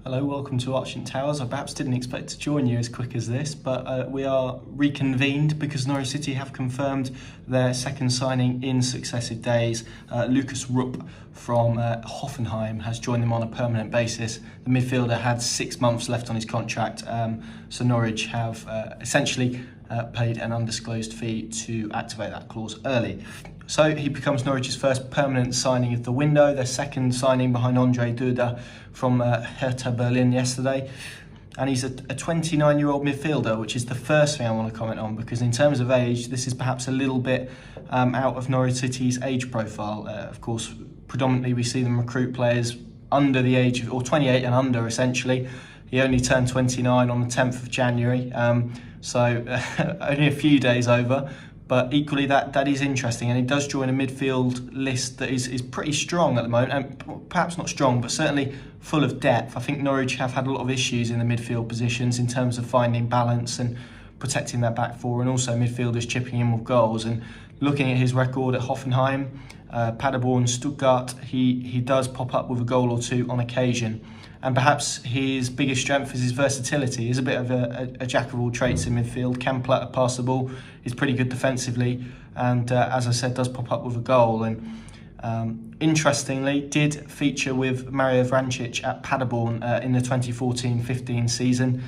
Hello, welcome to Archant Towers. I perhaps didn't expect to join you as quick as this, but we are reconvened because Norwich City have confirmed their second signing in successive days. Lukas Rupp from Hoffenheim has joined them on a permanent basis. The midfielder had 6 months left on his contract, so Norwich have essentially paid an undisclosed fee to activate that clause early. So he becomes Norwich's first permanent signing of the window, their second signing behind Andre Duda from Hertha Berlin yesterday. And he's a 29-year-old midfielder, which is the first thing I want to comment on, because in terms of age, this is perhaps a little bit out of Norwich City's age profile. Of course, predominantly we see them recruit players under the age of, or 28 and under essentially. He only turned 29 on the 10th of January, so only a few days over. But equally, that is interesting, and he does join a midfield list that is pretty strong at the moment, and perhaps not strong, but certainly full of depth. I think Norwich have had a lot of issues in the midfield positions in terms of finding balance and protecting their back four, and also midfielders chipping in with goals. And looking at his record at Hoffenheim, Paderborn, Stuttgart, he does pop up with a goal or two on occasion. And perhaps his biggest strength is his versatility. He's a bit of a jack of all trades in midfield, can pass the ball, is pretty good defensively, and as I said, does pop up with a goal. And interestingly, did feature with Mario Vrancic at Paderborn in the 2014-15 season.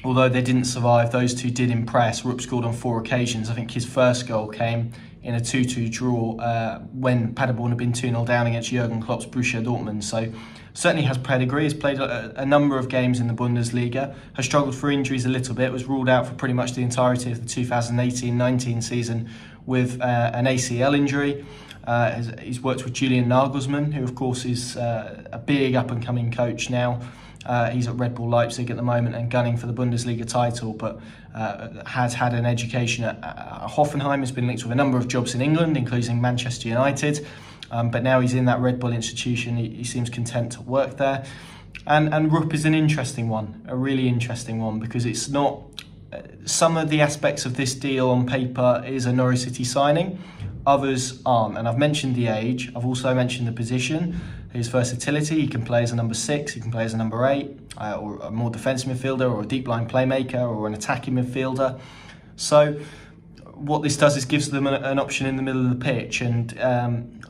Although they didn't survive, those two did impress. Rupp scored on 4 occasions. I think his first goal came in a 2-2 draw when Paderborn had been 2-0 down against Jurgen Klopp's Borussia Dortmund. So certainly has pedigree, has played a number of games in the Bundesliga, has struggled for injuries a little bit, was ruled out for pretty much the entirety of the 2018-19 season with an ACL injury. He's worked with Julian Nagelsmann, who of course is a big up-and-coming coach now. He's at Red Bull Leipzig at the moment and gunning for the Bundesliga title, but has had an education at Hoffenheim, has been linked with a number of jobs in England, including Manchester United. But now he's in that Red Bull institution. He seems content to work there. And Rupp is an interesting one, a really interesting one, because it's not... some of the aspects of this deal on paper is a Norwich City signing, others aren't. And I've mentioned the age, I've also mentioned the position, his versatility. He can play as a number 6, he can play as a number 8, or a more defensive midfielder, or a deep line playmaker, or an attacking midfielder. So what this does is gives them an option in the middle of the pitch, and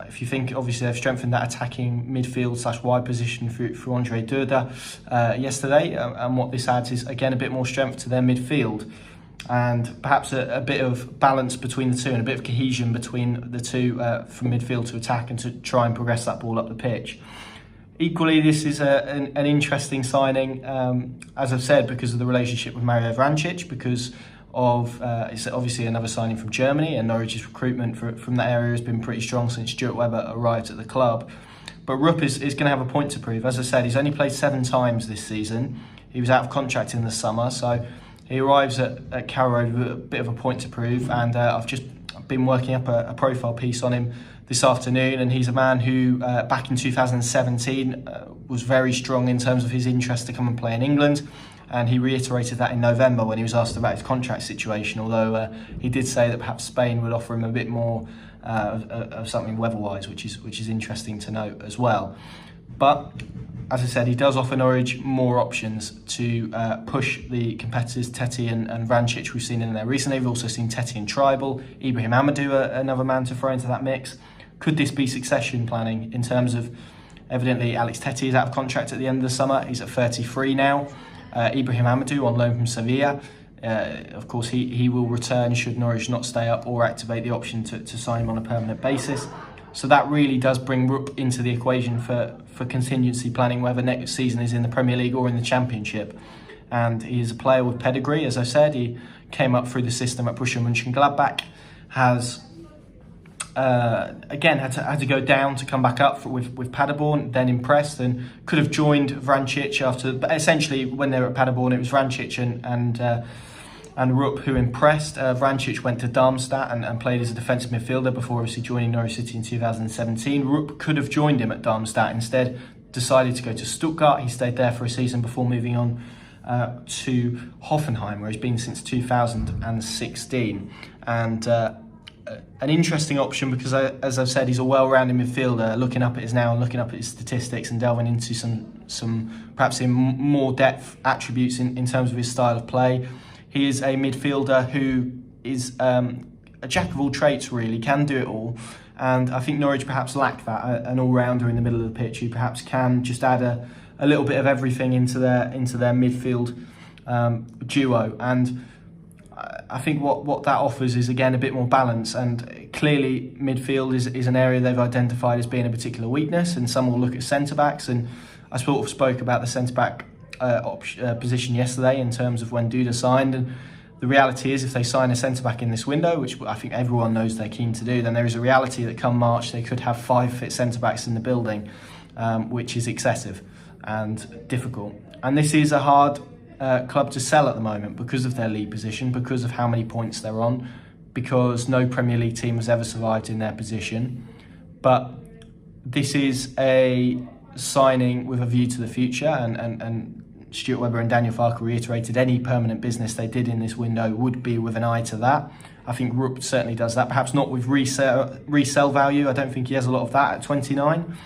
if you think, obviously they've strengthened that attacking midfield / wide position through Andre Duda yesterday, and what this adds is again a bit more strength to their midfield, and perhaps a bit of balance between the two, and a bit of cohesion between the two from midfield to attack, and to try and progress that ball up the pitch. Equally, this is an interesting signing, as I've said, because of the relationship with Mario Vrancic, because of it's obviously another signing from Germany, and Norwich's recruitment from that area has been pretty strong since Stuart Webber arrived at the club. But Rupp is going to have a point to prove. As I said, he's only played 7 times this season. He was out of contract in the summer, so he arrives at Carrow Road with a bit of a point to prove. And I've just been working up a profile piece on him this afternoon, and he's a man who back in 2017 was very strong in terms of his interest to come and play in England. And he reiterated that in November when he was asked about his contract situation, although he did say that perhaps Spain would offer him a bit more of something weather-wise, which is interesting to note as well. But as I said, he does offer Norwich more options to push the competitors Teti and Vrancic we've seen in there recently. We've also seen Teti and Tribal, Ibrahim Amadou, another man to throw into that mix. Could this be succession planning in terms of, evidently Alex Teti is out of contract at the end of the summer, he's at 33 now. Ibrahim Amadou on loan from Sevilla. Of course, he will return should Norwich not stay up or activate the option to sign him on a permanent basis. So that really does bring Rupp into the equation for contingency planning, whether next season is in the Premier League or in the Championship. And he is a player with pedigree, as I said. He came up through the system at Borussia Mönchengladbach, has again had to go down to come back up with Paderborn, then impressed, and could have joined Vrancic after. But essentially, when they were at Paderborn, it was Vrancic and Rupp who impressed. Vrancic went to Darmstadt and played as a defensive midfielder before obviously joining Norwich City in 2017. Rupp could have joined him at Darmstadt, instead decided to go to Stuttgart. He stayed there for a season before moving on to Hoffenheim, where he's been since 2016. And an interesting option because, as I've said, he's a well-rounded midfielder. Looking up at his now and looking up at his statistics and delving into some perhaps in more depth attributes in terms of his style of play, he is a midfielder who is a jack of all trades, really, can do it all. And I think Norwich perhaps lack that, an all-rounder in the middle of the pitch who perhaps can just add a little bit of everything into their midfield duo. And I think what that offers is, again, a bit more balance. And clearly midfield is an area they've identified as being a particular weakness, and some will look at centre-backs. And I sort of spoke about the centre-back position yesterday in terms of when Duda signed. And the reality is, if they sign a centre-back in this window, which I think everyone knows they're keen to do, then there is a reality that come March they could have 5 fit centre-backs in the building, which is excessive and difficult. And this is a hard club to sell at the moment because of their league position, because of how many points they're on, because no Premier League team has ever survived in their position. But this is a signing with a view to the future, and Stuart Webber and Daniel Farke reiterated any permanent business they did in this window would be with an eye to that. I think Rupp certainly does that, perhaps not with resale value. I don't think he has a lot of that at 29,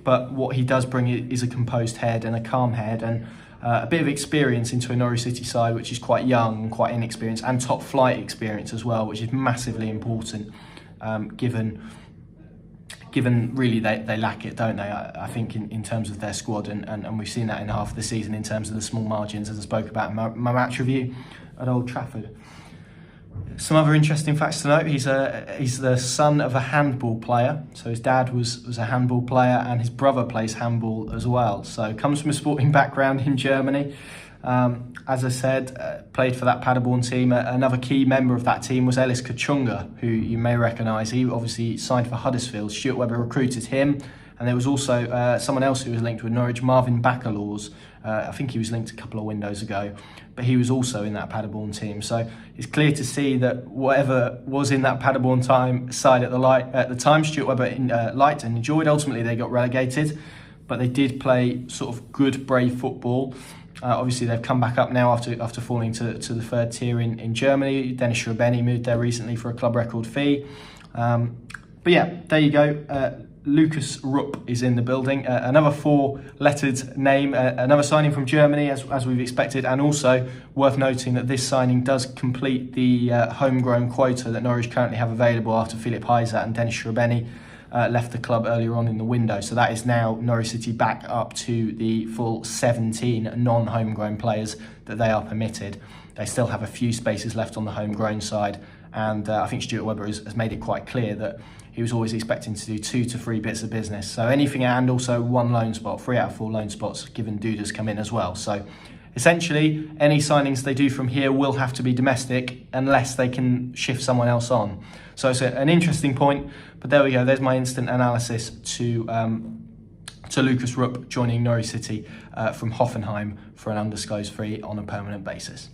but what he does bring is a composed head and a calm head, and a bit of experience into a Norwich City side which is quite young and quite inexperienced, and top flight experience as well, which is massively important, given really they lack it, don't they? I think in terms of their squad, and we've seen that in half of the season in terms of the small margins, as I spoke about in my match review at Old Trafford. Some other interesting facts to note: he's the son of a handball player, so his dad was a handball player, and his brother plays handball as well. So comes from a sporting background in Germany. As I said, played for that Paderborn team. Another key member of that team was Ellis Kachunga, who you may recognise. He obviously signed for Huddersfield. Stuart Webber recruited him, and there was also someone else who was linked with Norwich, Marvin Baccalaurs. I think he was linked a couple of windows ago, but he was also in that Paderborn team. So it's clear to see that whatever was in that Paderborn side at the time, Stuart Webber liked and enjoyed. Ultimately, they got relegated, but they did play sort of good, brave football. Obviously, they've come back up now after falling to the 3rd tier in Germany. Dennis Shrubeni moved there recently for a club record fee. But yeah, there you go. Lukas Rupp is in the building. Another 4-lettered name, another signing from Germany, as we've expected. And also worth noting that this signing does complete the homegrown quota that Norwich currently have available after Philip Heisat and Dennis Shrubeni left the club earlier on in the window. So that is now Norwich City back up to the full 17 non-homegrown players that they are permitted. They still have a few spaces left on the homegrown side, and I think Stuart Webber has made it quite clear that he was always expecting to do 2 to 3 bits of business. So anything, and also 1 loan spot, 3 out of 4 loan spots, given Duda's come in as well. So essentially, any signings they do from here will have to be domestic unless they can shift someone else on. So it's an interesting point, but there we go. There's my instant analysis to Lukas Rupp joining Norwich City from Hoffenheim for an undisclosed fee on a permanent basis.